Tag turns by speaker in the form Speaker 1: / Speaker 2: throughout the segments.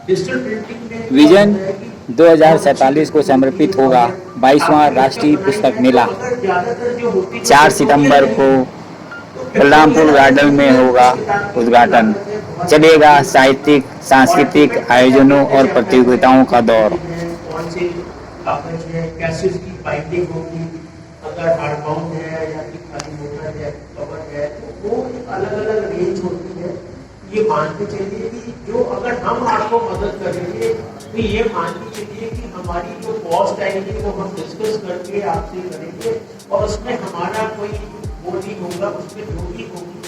Speaker 1: Digital printing में क्या
Speaker 2: vision
Speaker 1: होता है कि जो अच्छी
Speaker 2: 2047 को समर्पित
Speaker 1: प्रिंटिंग
Speaker 2: होगा।
Speaker 1: है
Speaker 2: 22वां
Speaker 1: आपने जब
Speaker 2: राष्ट्रीय पुस्तक
Speaker 1: बनाएंगे तो
Speaker 2: मेला
Speaker 1: अगर ज्यादातर जो होती है
Speaker 2: 4
Speaker 1: पिक्टोरियल
Speaker 2: सितंबर को
Speaker 1: रहेगी तो
Speaker 2: बलरामपुर
Speaker 1: पिक्टोरियल अगर
Speaker 2: गार्डन
Speaker 1: नहीं
Speaker 2: में
Speaker 1: है तो
Speaker 2: होगा
Speaker 1: उस किताब की जो
Speaker 2: उद्घाटन।
Speaker 1: लागत है बहुत
Speaker 2: चलेगा
Speaker 1: बढ़ जाती
Speaker 2: साहित्यिक,
Speaker 1: है। और
Speaker 2: सांस्कृतिक
Speaker 1: डिपेंड करता है
Speaker 2: आयोजनों
Speaker 1: कितने
Speaker 2: और
Speaker 1: चैप्टर्स हैं,
Speaker 2: प्रतियोगिताओं का
Speaker 1: कितने
Speaker 2: दौर।
Speaker 1: पेज हैं, कौन से कागज है, कैसे उसकी बाइंडिंग होगी, अगर हार्ड बाउंड है या फिर खाली मोटर है, कवर है, तो वो एक अलग अलग रेंज होती है। ये मान के चलिए कि जो अगर हम आपको मदद करेंगे तो ये मान के चलिए कि हमारी जो कॉस्ट आएगी वो हम डिस्कस करके आपसे करेंगे और उसमें हमारा कोई वो नहीं होगा, उसमें जो भी होगी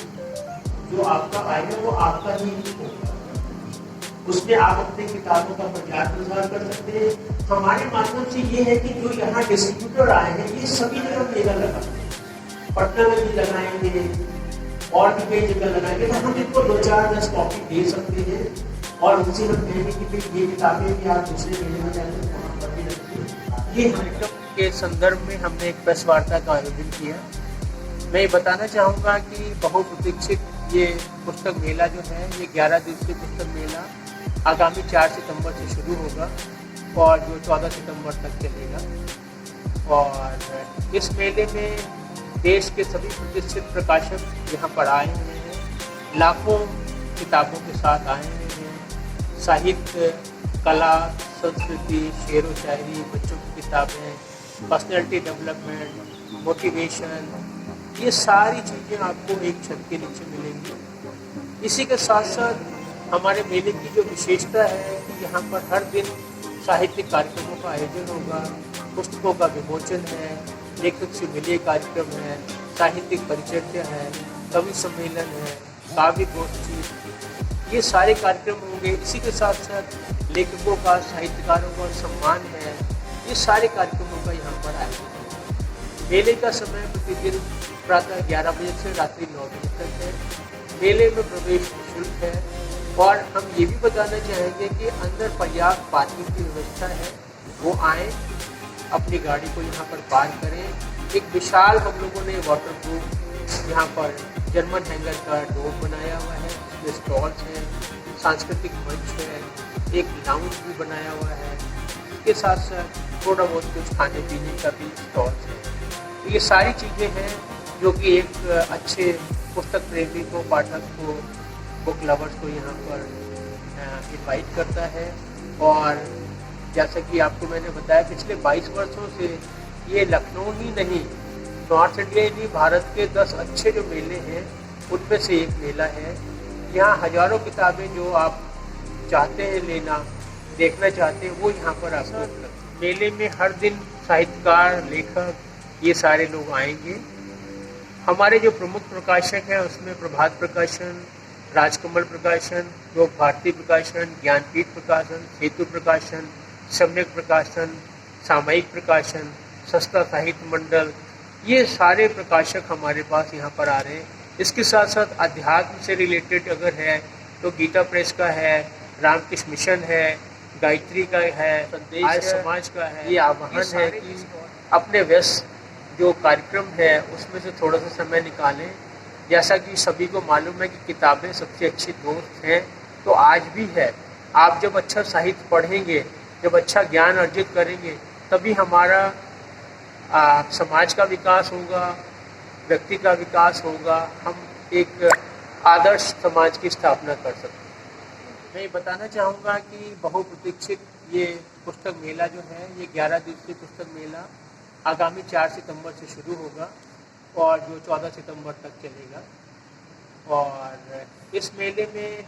Speaker 1: जो आपका आएगा वो आपका ही होगा। उसमें आप अपने किताबों का प्रचार प्रसार कर सकते हैं। हमारे माध्यम से ये है कि जो यहाँ डिस्ट्रीब्यूटर आए हैं ये सभी जगह मेला लगाते हैं, पटना में भी लगाएंगे और भी कई जगह लगाएंगे, तो हम इनको 2-4-10 कॉपी दे सकते हैं और उनसे हम कहेंगे कि फिर ये किताबें भी आप दूसरे मेले में जाकर वहाँ पर भी रखिए। ये कार्यक्रम के संदर्भ में हमने एक प्रेस वार्ता का आयोजन किया। मैं बताना चाहूँगा कि बहुप्रतीक्षित ये पुस्तक मेला जो है ये 11 दिवसीय पुस्तक मेला आगामी 4 सितंबर से शुरू होगा और जो 14 सितंबर तक चलेगा। और इस मेले में देश के सभी प्रतिष्ठित प्रकाशक यहाँ पर आए हुए हैं, लाखों किताबों के साथ आए हुए हैं। साहित्य, कला, संस्कृति, शेर व शायरी, बच्चों की किताबें, पर्सनैलिटी डेवलपमेंट, मोटिवेशन, ये सारी चीज़ें आपको एक छत के नीचे मिलेंगी। इसी के साथ साथ हमारे मेले की जो विशेषता है कि यहाँ पर हर दिन साहित्यिक कार्यक्रमों का आयोजन होगा, पुस्तकों का विमोचन है, लेखक से मिलिए कार्यक्रम है, साहित्यिक परिचर्चा है, कवि सम्मेलन है, काव्य गोष्ठी, ये सारे कार्यक्रम होंगे। इसी के साथ साथ लेखकों का, साहित्यकारों का सम्मान है, ये सारे कार्यक्रमों का यहाँ पर आयोजन होगा। मेले का समय प्रतिदिन प्रातः 11 बजे से रात्रि 9 बजे तक है। मेले में प्रवेश निःशुल्क है और हम ये भी बताना चाहेंगे कि अंदर पर्याप्त पार्किंग की व्यवस्था है, वो आए अपनी गाड़ी को यहाँ पर पार्क करें। एक विशाल हम लोगों ने वाटर प्रूफ यहाँ पर जर्मन हैंगर का डोर बनाया हुआ है, इसमें स्टॉल्स हैं, सांस्कृतिक मंच है, एक लाउंज भी बनाया हुआ है, इसके साथ साथ थोड़ा बहुत कुछ खाने पीने का भी स्टॉल्स है। तो ये सारी चीज़ें हैं जो कि एक अच्छे पुस्तक प्रेमी को, पाठक को, बुक लवर्स को यहाँ पर इनवाइट करता है। और जैसा कि आपको मैंने बताया पिछले 22 वर्षों से ये लखनऊ ही नहीं, नॉर्थ इंडिया ही नहीं, भारत के 10 अच्छे जो मेले हैं उनमें से एक मेला है। यहाँ हजारों किताबें जो आप चाहते हैं लेना, देखना चाहते हैं, वो यहाँ पर आपको उपलब्ध। मेले में हर दिन साहित्यकार, लेखक, ये सारे लोग आएंगे। हमारे जो प्रमुख प्रकाशक हैं उसमें प्रभात प्रकाशन, राजकमल प्रकाशन, योग भारती प्रकाशन, ज्ञानपीठ प्रकाशन, सेतु प्रकाशन, सम्यक प्रकाशन, सामयिक प्रकाशन, सस्ता साहित्य मंडल, ये सारे प्रकाशक हमारे पास यहाँ पर आ रहे हैं। इसके साथ साथ अध्यात्म से रिलेटेड अगर है तो गीता प्रेस का है, रामकृष्ण मिशन है, गायत्री का है, संदेश समाज का है। ये आह्वान है कि अपने व्यस्त जो कार्यक्रम है उसमें से थोड़ा सा समय निकालें। जैसा कि सभी को मालूम है कि किताबें सबसे अच्छी दोस्त हैं, तो आज भी है। आप जब अच्छा साहित्य पढ़ेंगे, जब अच्छा ज्ञान अर्जित करेंगे, तभी हमारा समाज का विकास होगा, व्यक्ति का विकास होगा, हम एक आदर्श समाज की स्थापना कर सकते हैं। मैं बताना चाहूँगा कि बहुप्रतीक्षित ये पुस्तक मेला जो है ये 11 दिवसीय पुस्तक मेला आगामी 4 सितंबर से शुरू होगा और जो 14 सितंबर तक चलेगा। और इस मेले में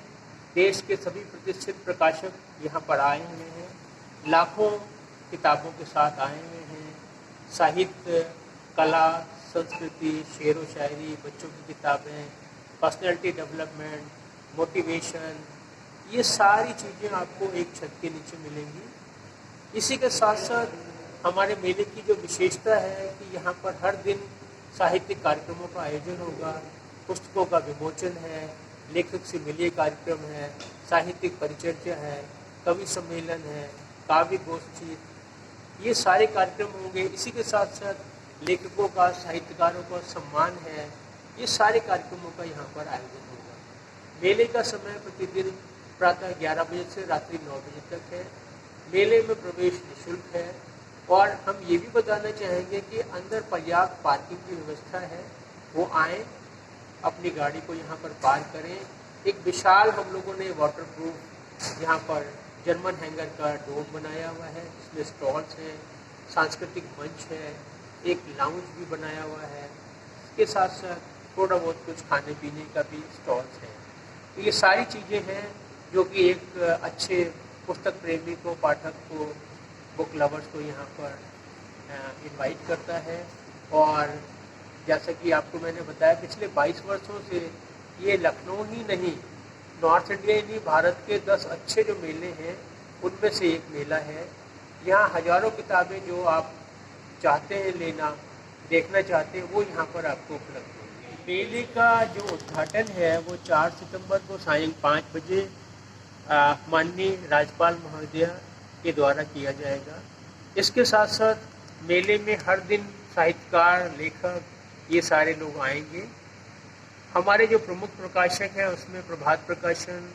Speaker 1: देश के सभी प्रतिष्ठित प्रकाशक यहाँ पर आए हुए हैं, लाखों किताबों के साथ आए हुए हैं। साहित्य, कला, संस्कृति, शेर व शायरी, बच्चों की किताबें, पर्सनैलिटी डेवलपमेंट, मोटिवेशन, ये सारी चीज़ें आपको एक छत के नीचे मिलेंगी। इसी के साथ साथ हमारे मेले की जो विशेषता है कि यहाँ पर हर दिन साहित्यिक कार्यक्रमों का आयोजन होगा, पुस्तकों का विमोचन है, लेखक से मिलिए कार्यक्रम है, साहित्यिक परिचर्चा है, कवि सम्मेलन है, काव्य गोष्ठी, ये सारे कार्यक्रम होंगे। इसी के साथ साथ लेखकों का, साहित्यकारों का सम्मान है, ये सारे कार्यक्रमों का यहाँ पर आयोजन होगा। मेले का समय प्रतिदिन प्रातः 11 बजे से रात्रि 9 बजे तक है। मेले में प्रवेश निःशुल्क है और हम ये भी बताना चाहेंगे कि अंदर पर्याप्त पार्किंग की व्यवस्था है। वो आएँ, अपनी गाड़ी को यहाँ पर पार्क करें। एक विशाल हम लोगों ने वाटरप्रूफ यहाँ पर जर्मन हैंगर का डोम बनाया हुआ है, जिसमें स्टॉल्स हैं, सांस्कृतिक मंच है, एक लाउंज भी बनाया हुआ है। इसके साथ साथ थोड़ा बहुत कुछ खाने पीने का भी स्टॉल्स हैं। तो ये सारी चीज़ें हैं जो कि एक अच्छे पुस्तक प्रेमी को, पाठक को, बुक लवर्स को यहाँ पर इनवाइट करता है। और जैसा कि आपको मैंने बताया, पिछले 22 वर्षों से ये लखनऊ ही नहीं, नॉर्थ इंडिया ही नहीं, भारत के 10 अच्छे जो मेले हैं उनमें से एक मेला है। यहाँ हजारों किताबें जो आप चाहते हैं लेना, देखना चाहते हैं, वो यहाँ पर आपको उपलब्ध होंगी। मेले का जो उद्घाटन है वो 4 सितंबर को सायं 5 बजे माननीय राज्यपाल महोदया के द्वारा किया जाएगा। इसके साथ साथ मेले में हर दिन साहित्यकार, लेखक, ये सारे लोग आएंगे। हमारे जो प्रमुख प्रकाशक हैं उसमें प्रभात प्रकाशन,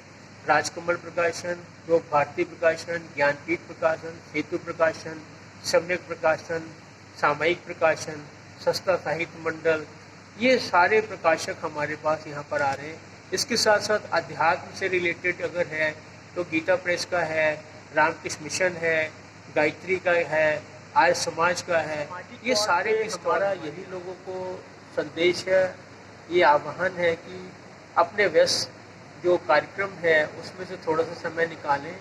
Speaker 1: राजकमल प्रकाशन, लोक भारती प्रकाशन, ज्ञानपीठ प्रकाशन, सेतु प्रकाशन, सम्यक प्रकाशन, सामयिक प्रकाशन, सस्ता साहित्य मंडल, ये सारे प्रकाशक हमारे पास यहाँ पर आ रहे हैं। इसके साथ साथ अध्यात्म से रिलेटेड अगर है तो गीता प्रेस का है, रामकृष्ण मिशन है, गायत्री का है, आर्य समाज का है। ये सारे हमारा यही लोगों को संदेश है, ये आह्वान है कि अपने व्यस्त जो कार्यक्रम है उसमें से थोड़ा सा समय निकालें।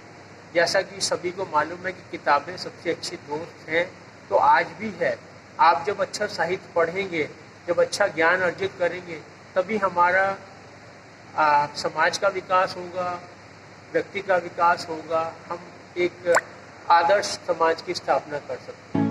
Speaker 1: जैसा कि सभी को मालूम है कि किताबें सबसे अच्छी दोस्त हैं, तो आज भी है। आप जब अच्छा साहित्य पढ़ेंगे, जब अच्छा ज्ञान अर्जित करेंगे, तभी हमारा समाज का विकास होगा, व्यक्ति का विकास होगा। हम एक आदर्श समाज की स्थापना कर सकते हैं।